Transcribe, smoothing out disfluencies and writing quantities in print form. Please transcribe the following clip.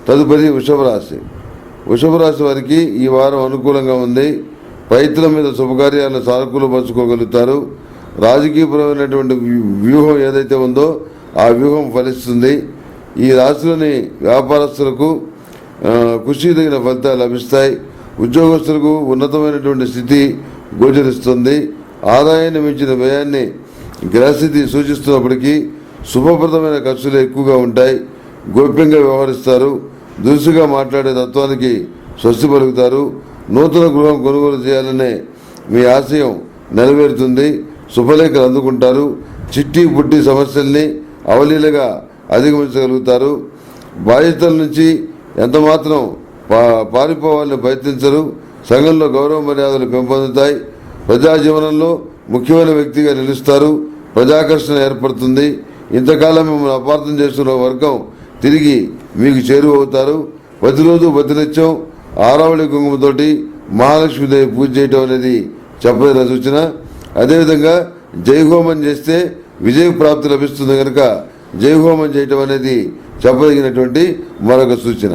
తదుపరి వృషభ రాశి. వృషభ రాశి వారికి ఈ వారం అనుకూలంగా ఉంది. రైతుల మీద శుభకార్యాలను సానుకూలపరచుకోగలుగుతారు. రాజకీయపరమైనటువంటి వ్యూహం ఏదైతే ఉందో ఆ వ్యూహం ఫలిస్తుంది. ఈ రాశిలోని వ్యాపారస్తులకు కృషి తగిన ఫలితాలు లభిస్తాయి. ఉద్యోగస్తులకు ఉన్నతమైనటువంటి స్థితి గోచరిస్తుంది. ఆదాయాన్ని మించిన వ్యయాన్ని గ్రహస్థితి సూచిస్తున్నప్పటికీ శుభప్రదమైన ఖర్చులు ఎక్కువగా ఉంటాయి. గోప్యంగా వ్యవహరిస్తారు. దురుసుగా మాట్లాడే తత్వానికి స్వస్తి పలుకుతారు. నూతన గృహం కొనుగోలు చేయాలనే మీ ఆశయం నెరవేరుతుంది. శుభలేఖలు అందుకుంటారు. చిట్టి పుట్టి సమస్యల్ని అవలీలగా అధిగమించగలుగుతారు. బాధ్యతల నుంచి ఎంతమాత్రం పారిపోవాలని ప్రయత్నించరు. సంఘంలో గౌరవ మర్యాదలు పెంపొందుతాయి. ప్రజా జీవనంలో ముఖ్యమైన వ్యక్తిగా నిలుస్తారు. ప్రజాకర్షణ ఏర్పడుతుంది. ఇంతకాలం మిమ్మల్ని అపార్థం చేస్తున్న వర్గం తిరిగి మీకు చేరువవుతారు. ప్రతిరోజు ప్రతినిత్యం ఆరావళి కుంకుమతోటి మహాలక్ష్మీదేవి పూజ చేయటం అనేది చెప్పదగిన సూచన. అదేవిధంగా జయహోమం చేస్తే విజయ ప్రాప్తి లభిస్తుంది కనుక జయహోమం చేయటం అనేది చెప్పదగినటువంటి మరొక సూచన.